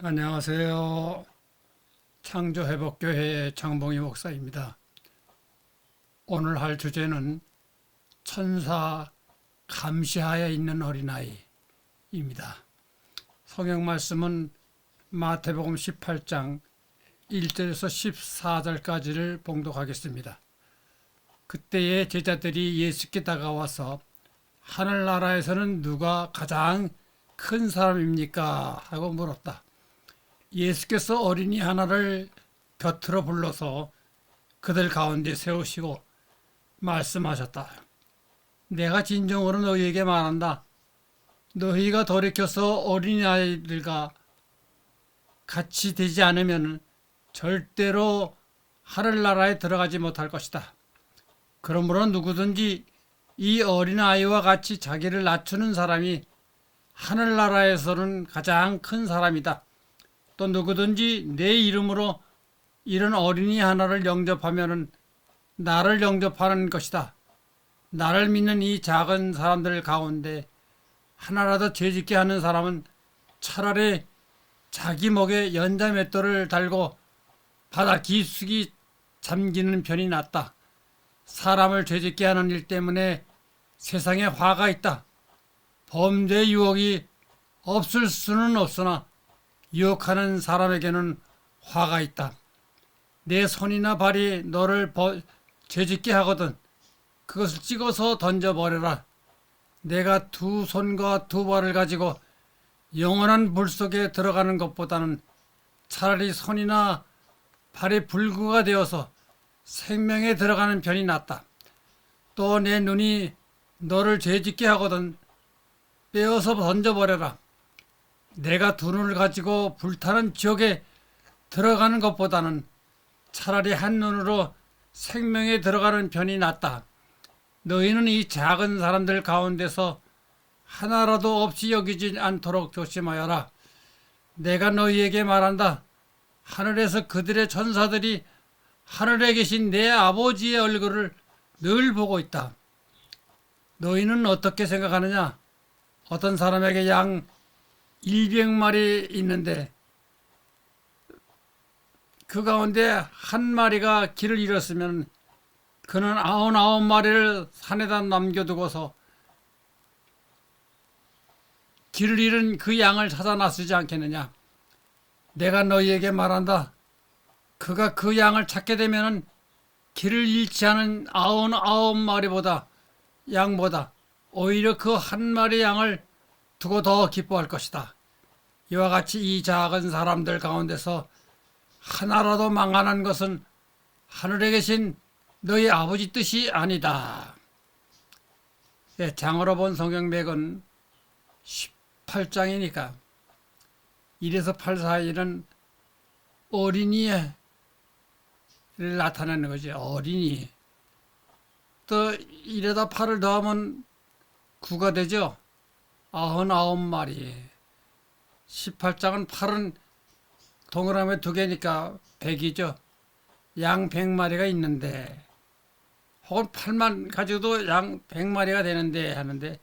안녕하세요. 창조회복교회 장봉희 목사입니다. 오늘 할 주제는 천사 감시하에 있는 어린아이입니다. 성경 말씀은 마태복음 18장 1절에서 14절까지를 봉독하겠습니다. 그때의 제자들이 예수께 다가와서 하늘나라에서는 누가 가장 큰 사람입니까? 하고 물었다. 예수께서 어린이 하나를 곁으로 불러서 그들 가운데 세우시고 말씀하셨다. 내가 진정으로 너희에게 말한다. 너희가 돌이켜서 어린아이들과 같이 되지 않으면 절대로 하늘나라에 들어가지 못할 것이다. 그러므로 누구든지 이 어린아이와 같이 자기를 낮추는 사람이 하늘나라에서는 가장 큰 사람이다. 또 누구든지 내 이름으로 이런 어린이 하나를 영접하면 나를 영접하는 것이다. 나를 믿는 이 작은 사람들 가운데 하나라도 죄짓게 하는 사람은 차라리 자기 목에 연자맷돌을 달고 바다 깊숙이 잠기는 편이 낫다. 사람을 죄짓게 하는 일 때문에 세상에 화가 있다. 범죄 유혹이 없을 수는 없으나 유혹하는 사람에게는 화가 있다. 내 손이나 발이 너를 죄짓게 하거든 그것을 찍어서 던져버려라. 내가 두 손과 두 발을 가지고 영원한 불 속에 들어가는 것보다는 차라리 손이나 발이 불구가 되어서 생명에 들어가는 편이 낫다. 또 내 눈이 너를 죄짓게 하거든 빼어서 던져버려라. 내가 두 눈을 가지고 불타는 지옥에 들어가는 것보다는 차라리 한 눈으로 생명에 들어가는 편이 낫다. 너희는 이 작은 사람들 가운데서 하나라도 없이 여기지 않도록 조심하여라. 내가 너희에게 말한다. 하늘에서 그들의 천사들이 하늘에 계신 내 아버지의 얼굴을 늘 보고 있다. 너희는 어떻게 생각하느냐? 어떤 사람에게 양 200마리 있는데 그 가운데 한 마리가 길을 잃었으면 그는 99마리를 산에다 남겨두고서 길을 잃은 그 양을 찾아 나서지 않겠느냐? 내가 너희에게 말한다. 그가 그 양을 찾게 되면 길을 잃지 않은 99마리보다 양보다 오히려 그 한 마리 양을 두고 더 기뻐할 것이다. 이와 같이 이 작은 사람들 가운데서 하나라도 망하는 것은 하늘에 계신 너희 아버지 뜻이 아니다. 장으로 본 성경맥은 18장이니까 1에서 8 사이는 어린이를 나타내는 거지. 어린이. 또 1에다 8을 더하면 9가 되죠. 99마리. 18장은 8은 동그라미 2개니까 100이죠. 양 100마리가 있는데 혹은 8만 가지고도 양 100마리가 되는데 하는데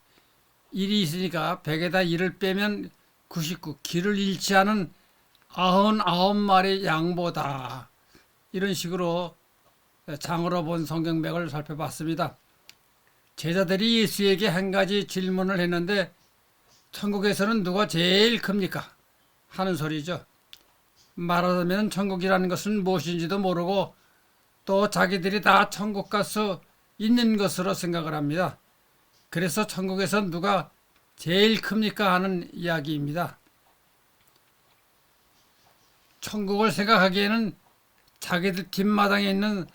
1이 있으니까 100에다 1을 빼면 99. 길을 잃지 않은 99마리 양보다. 이런 식으로 장으로 본 성경맥을 살펴봤습니다. 제자들이 예수에게 한 가지 질문을 했는데 천국에서는 누가 제일 큽니까? 하는 소리죠. 말하자면 천국이라는 것은 무엇인지도 모르고 또 자기들이 다 천국 갈 수 있는 것으로 생각을 합니다. 그래서 천국에서 누가 제일 큽니까? 하는 이야기입니다. 천국을 생각하기에는 자기들 뒷마당에 있는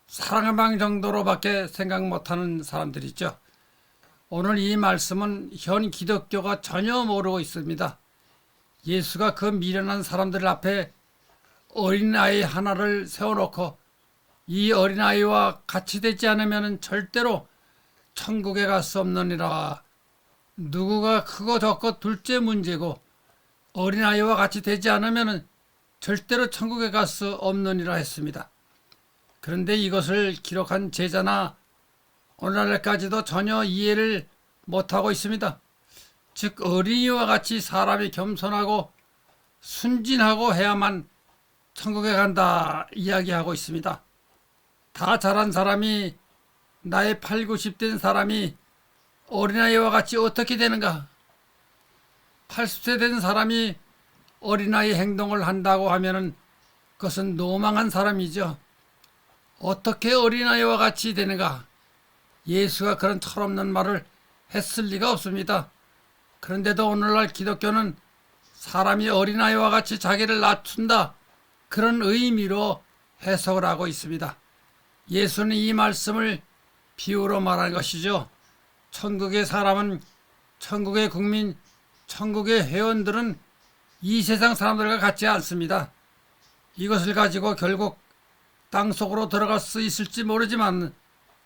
사랑의 방 정도로밖에 생각 못하는 사람들이 있죠. 오늘 이 말씀은 현 기독교가 전혀 모르고 있습니다. 예수가 그 미련한 사람들 앞에 어린아이 하나를 세워놓고 이 어린아이와 같이 되지 않으면 절대로 천국에 갈 수 없느니라. 누구가 크고 적고 둘째 문제고 어린아이와 같이 되지 않으면 절대로 천국에 갈 수 없느니라 했습니다. 그런데 이것을 기록한 제자나 오늘날까지도 전혀 이해를 못하고 있습니다. 즉 어린이와 같이 사람이 겸손하고 순진하고 해야만 천국에 간다 이야기하고 있습니다. 다 자란 사람이 나이 8, 90 된 사람이 어린아이와 같이 어떻게 되는가? 80세 된 사람이 어린아이 행동을 한다고 하면은 그것은 노망한 사람이죠. 어떻게 어린아이와 같이 되는가? 예수가 그런 철없는 말을 했을 리가 없습니다. 그런데도 오늘날 기독교는 사람이 어린아이와 같이 자기를 낮춘다, 그런 의미로 해석을 하고 있습니다. 예수는 이 말씀을 비유로 말한 것이죠. 천국의 사람은, 천국의 국민, 천국의 회원들은 이 세상 사람들과 같지 않습니다. 이것을 가지고 결국 땅속으로 들어갈 수 있을지 모르지만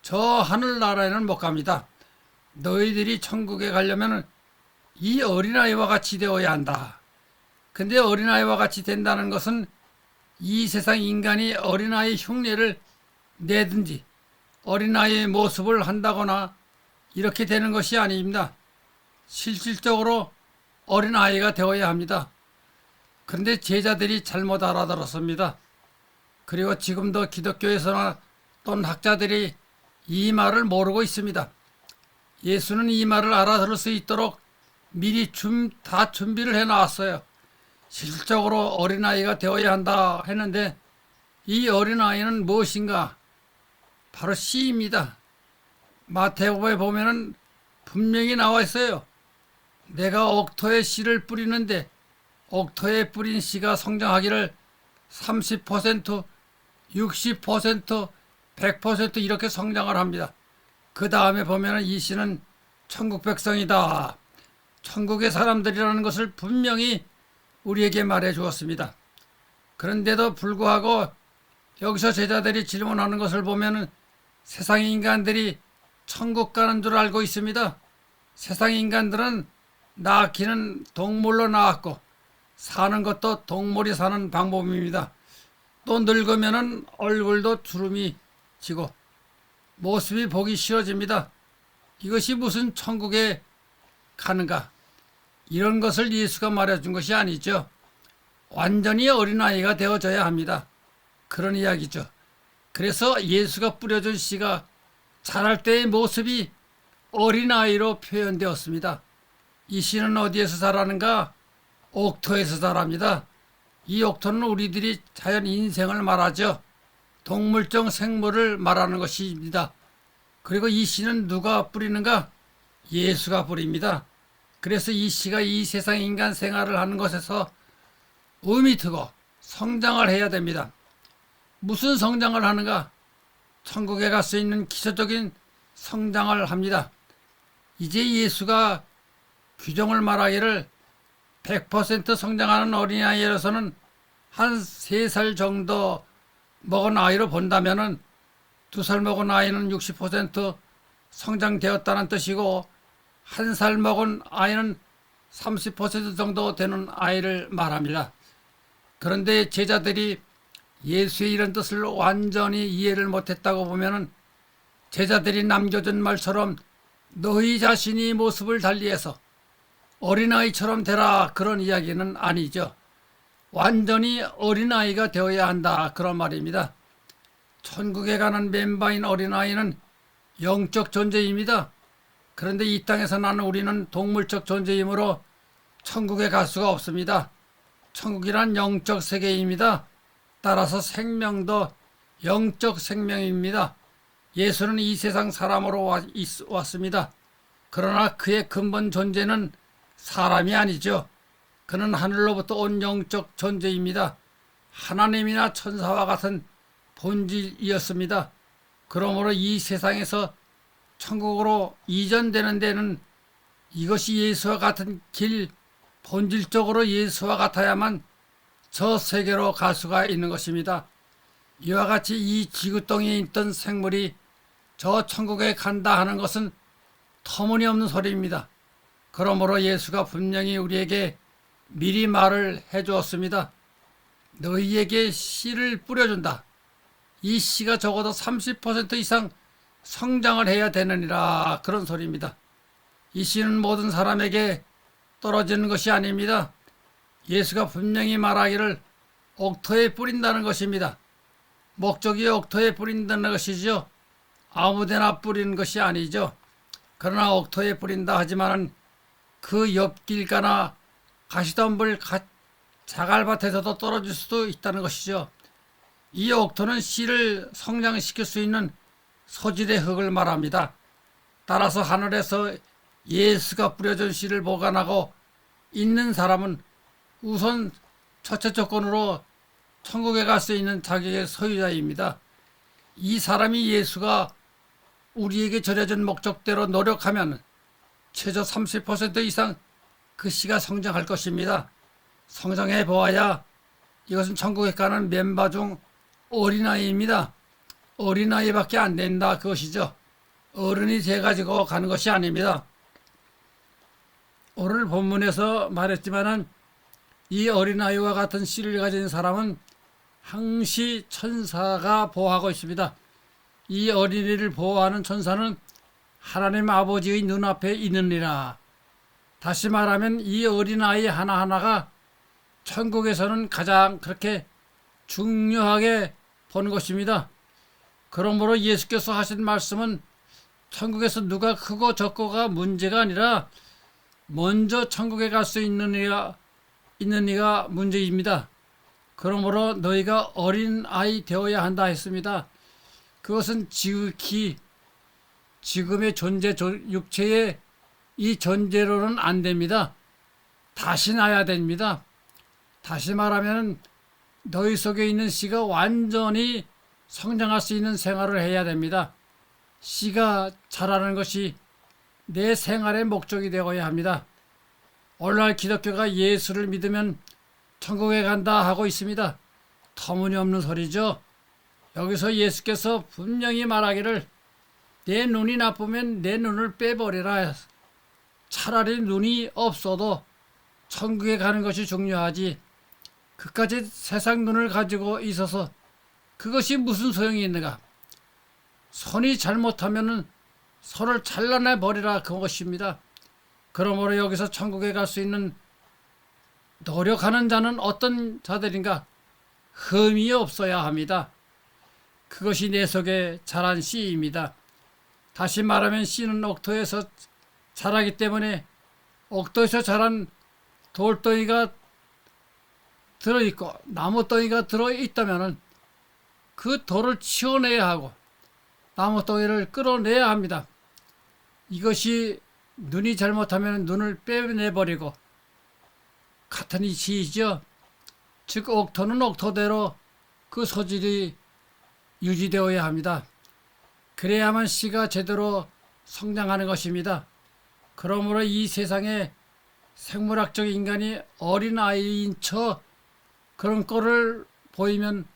저 하늘나라에는 못 갑니다. 너희들이 천국에 가려면 이 어린아이와 같이 되어야 한다. 근데 어린아이와 같이 된다는 것은 이 세상 인간이 어린아이 흉내를 내든지 어린아이의 모습을 한다거나 이렇게 되는 것이 아닙니다. 실질적으로 어린아이가 되어야 합니다. 그런데 제자들이 잘못 알아들었습니다. 그리고 지금도 기독교에서나 또는 학자들이 이 말을 모르고 있습니다. 예수는 이 말을 알아들을 수 있도록 미리 다 준비를 해놨어요. 실질적으로 어린아이가 되어야 한다 했는데 이 어린아이는 무엇인가? 바로 씨입니다. 마태복음에 보면은 분명히 나와 있어요. 내가 옥토에 씨를 뿌리는데 옥토에 뿌린 씨가 성장하기를 30%, 60%, 100% 이렇게 성장을 합니다. 그 다음에 보면은 이 씨는 천국 백성이다, 천국의 사람들이라는 것을 분명히 우리에게 말해 주었습니다. 그런데도 불구하고 여기서 제자들이 질문하는 것을 보면은 세상 인간들이 천국 가는 줄 알고 있습니다. 세상 인간들은 낳기는 동물로 낳았고 사는 것도 동물이 사는 방법입니다. 또 늙으면은 얼굴도 주름이 지고 모습이 보기 싫어집니다. 이것이 무슨 천국에 가는가? 이런 것을 예수가 말해준 것이 아니죠. 완전히 어린아이가 되어져야 합니다. 그런 이야기죠. 그래서 예수가 뿌려준 씨가 자랄 때의 모습이 어린아이로 표현되었습니다. 이 씨는 어디에서 자라는가? 옥토에서 자랍니다. 이 옥토는 우리들이 자연 인생을 말하죠. 동물적 생물을 말하는 것입니다. 그리고 이 씨는 누가 뿌리는가? 예수가 뿌립니다. 그래서 이 씨가 이 세상 인간 생활을 하는 것에서 의미 트고 성장을 해야 됩니다. 무슨 성장을 하는가? 천국에 갈 수 있는 기초적인 성장을 합니다. 이제 예수가 규정을 말하기를 100% 성장하는 어린아이로서는 한 3살 정도 먹은 아이로 본다면은 2살 먹은 아이는 60% 성장되었다는 뜻이고 1살 먹은 아이는 30% 정도 되는 아이를 말합니다. 그런데 제자들이 예수의 이런 뜻을 완전히 이해를 못했다고 보면은 제자들이 남겨준 말처럼 너희 자신이 모습을 달리해서 어린아이처럼 되라, 그런 이야기는 아니죠. 완전히 어린아이가 되어야 한다, 그런 말입니다. 천국에 가는 멤버인 어린아이는 영적 존재입니다. 그런데 이 땅에서 나는 우리는 동물적 존재이므로 천국에 갈 수가 없습니다. 천국이란 영적 세계입니다. 따라서 생명도 영적 생명입니다. 예수는 이 세상 사람으로 왔습니다. 그러나 그의 근본 존재는 사람이 아니죠. 그는 하늘로부터 온 영적 존재입니다. 하나님이나 천사와 같은 본질이었습니다. 그러므로 이 세상에서 천국으로 이전되는 데는 이것이 예수와 같은 길, 본질적으로 예수와 같아야만 저 세계로 갈 수가 있는 것입니다. 이와 같이 이 지구덩이에 있던 생물이 저 천국에 간다 하는 것은 터무니없는 소리입니다. 그러므로 예수가 분명히 우리에게 미리 말을 해주었습니다. 너희에게 씨를 뿌려준다. 이 씨가 적어도 30% 이상 성장을 해야 되느니라, 그런 소리입니다. 이 씨는 모든 사람에게 떨어지는 것이 아닙니다. 예수가 분명히 말하기를 옥토에 뿌린다는 것입니다. 목적이 옥토에 뿌린다는 것이죠. 아무데나 뿌리는 것이 아니죠. 그러나 옥토에 뿌린다 하지만은 그 옆길가나 가시덤불 자갈밭에서도 떨어질 수도 있다는 것이죠. 이 옥토는 씨를 성장시킬 수 있는 소질의 흙을 말합니다. 따라서 하늘에서 예수가 뿌려준 씨를 보관하고 있는 사람은 우선 첫째 조건으로 천국에 갈 수 있는 자격의 소유자입니다. 이 사람이 예수가 우리에게 전해준 목적대로 노력하면 최소 30% 이상 그 씨가 성장할 것입니다. 성장해 보아야 이것은 천국에 가는 멤버 중 어린아이입니다. 어린아이밖에 안 된다 그것이죠. 어른이 돼가지고 가는 것이 아닙니다. 오늘 본문에서 말했지만은 이 어린아이와 같은 씨를 가진 사람은 항시 천사가 보호하고 있습니다. 이 어린이를 보호하는 천사는 하나님 아버지의 눈앞에 있느니라. 다시 말하면 이 어린아이 하나하나가 천국에서는 가장 그렇게 중요하게 보는 것입니다. 그러므로 예수께서 하신 말씀은 천국에서 누가 크고 적고가 문제가 아니라 먼저 천국에 갈 수 있는 이가 문제입니다. 그러므로 너희가 어린아이 되어야 한다 했습니다. 그것은 지극히 지금의 존재 육체의 이 존재로는 안 됩니다. 다시 나야 됩니다. 다시 말하면 너희 속에 있는 씨가 완전히 성장할 수 있는 생활을 해야 됩니다. 씨가 자라는 것이 내 생활의 목적이 되어야 합니다. 오늘날 기독교가 예수를 믿으면 천국에 간다 하고 있습니다. 터무니없는 소리죠. 여기서 예수께서 분명히 말하기를 내 눈이 나쁘면 내 눈을 빼버리라. 차라리 눈이 없어도 천국에 가는 것이 중요하지. 그까지 세상 눈을 가지고 있어서 그것이 무슨 소용이 있는가. 손이 잘못하면 손을 잘라내 버리라 그것입니다. 그러므로 여기서 천국에 갈 수 있는 노력하는 자는 어떤 자들인가? 흠이 없어야 합니다. 그것이 내 속에 자란 씨입니다. 다시 말하면 씨는 옥토에서 자라기 때문에 옥토에서 자란 돌덩이가 들어있고 나무덩이가 들어있다면 그 돌을 치워내야 하고 나무덩이를 끌어내야 합니다. 이것이 눈이 잘못하면 눈을 빼내버리고 같은 이치이죠. 즉 옥토는 옥토대로 그 소질이 유지되어야 합니다. 그래야만 씨가 제대로 성장하는 것입니다. 그러므로 이 세상에 생물학적 인간이 어린아이인 척 그런 꼴을 보이면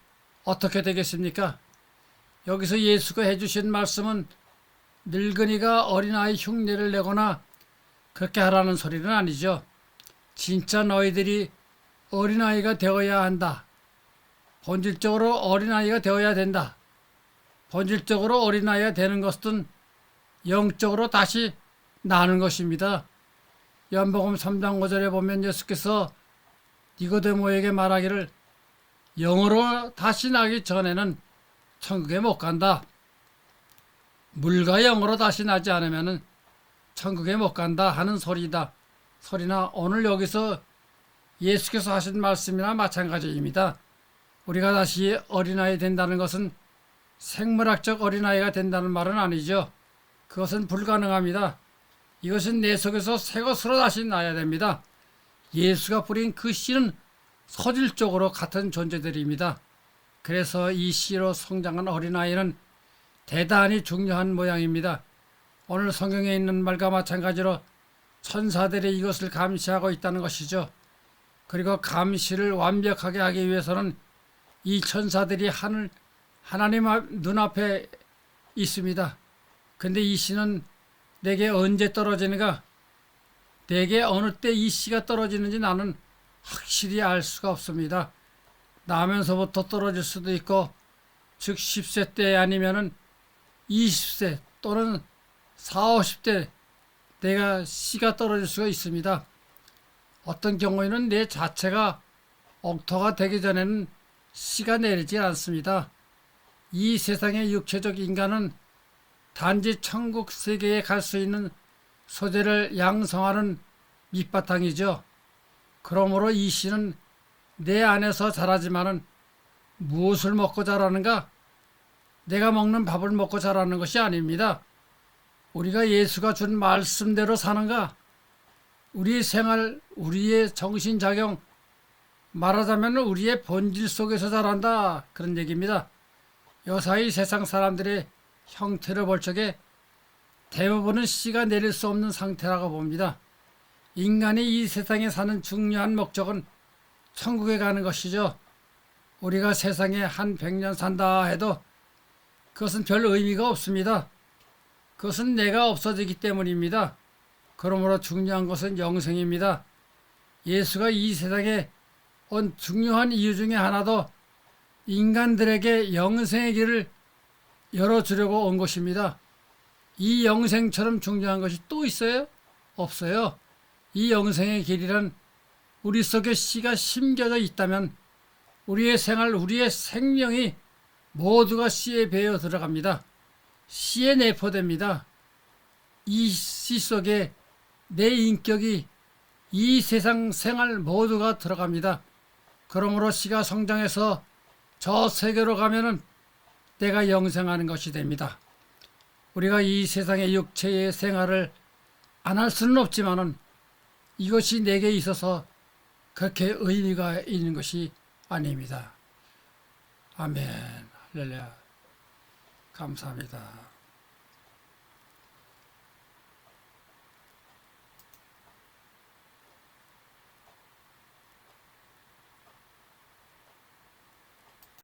어떻게 되겠습니까? 여기서 예수가 해주신 말씀은 늙은이가 어린아이 흉내를 내거나 그렇게 하라는 소리는 아니죠. 진짜 너희들이 어린아이가 되어야 한다. 본질적으로 어린아이가 되어야 된다. 본질적으로 어린아이가 되는 것은 영적으로 다시 나는 것입니다. 요한복음 3장 5절에 보면 예수께서 니고데모에게 말하기를 영으로 다시 나기 전에는 천국에 못 간다. 물과 영으로 다시 나지 않으면 천국에 못 간다 하는 소리나 오늘 여기서 예수께서 하신 말씀이나 마찬가지입니다. 우리가 다시 어린아이 된다는 것은 생물학적 어린아이가 된다는 말은 아니죠. 그것은 불가능합니다. 이것은 내 속에서 새 것으로 다시 나야 됩니다. 예수가 뿌린 그 씨는 소질적으로 같은 존재들입니다. 그래서 이 씨로 성장한 어린아이는 대단히 중요한 모양입니다. 오늘 성경에 있는 말과 마찬가지로 천사들이 이것을 감시하고 있다는 것이죠. 그리고 감시를 완벽하게 하기 위해서는 이 천사들이 하나님 눈앞에 있습니다. 근데 이 씨는 내게 언제 떨어지는가? 내게 어느 때 이 씨가 떨어지는지 나는 확실히 알 수가 없습니다. 나면서부터 떨어질 수도 있고, 즉 10세 때 아니면은 20세 또는 40, 50대 내가 씨가 떨어질 수가 있습니다. 어떤 경우에는 내 자체가 옥토가 되기 전에는 씨가 내리지 않습니다. 이 세상의 육체적 인간은 단지 천국 세계에 갈 수 있는 소재를 양성하는 밑바탕이죠. 그러므로 이 씨는 내 안에서 자라지만은 무엇을 먹고 자라는가? 내가 먹는 밥을 먹고 자라는 것이 아닙니다. 우리가 예수가 준 말씀대로 사는가? 우리의 생활, 우리의 정신작용, 말하자면 우리의 본질 속에서 자란다. 그런 얘기입니다. 요사이 세상 사람들의 형태를 볼 적에 대부분은 씨가 내릴 수 없는 상태라고 봅니다. 인간이 이 세상에 사는 중요한 목적은 천국에 가는 것이죠. 우리가 세상에 한 100년 산다 해도 그것은 별 의미가 없습니다. 그것은 내가 없어지기 때문입니다. 그러므로 중요한 것은 영생입니다. 예수가 이 세상에 온 중요한 이유 중에 하나도 인간들에게 영생의 길을 열어주려고 온 것입니다. 이 영생처럼 중요한 것이 또 있어요? 없어요. 이 영생의 길이란 우리 속에 씨가 심겨져 있다면 우리의 생활, 우리의 생명이 모두가 씨에 배어 들어갑니다. 씨에 내포됩니다. 이 씨 속에 내 인격이 이 세상 생활 모두가 들어갑니다. 그러므로 씨가 성장해서 저 세계로 가면은 내가 영생하는 것이 됩니다. 우리가 이 세상의 육체의 생활을 안 할 수는 없지만은 이것이 내게 있어서 그렇게 의미가 있는 것이 아닙니다. 아멘. 할렐루야. 감사합니다.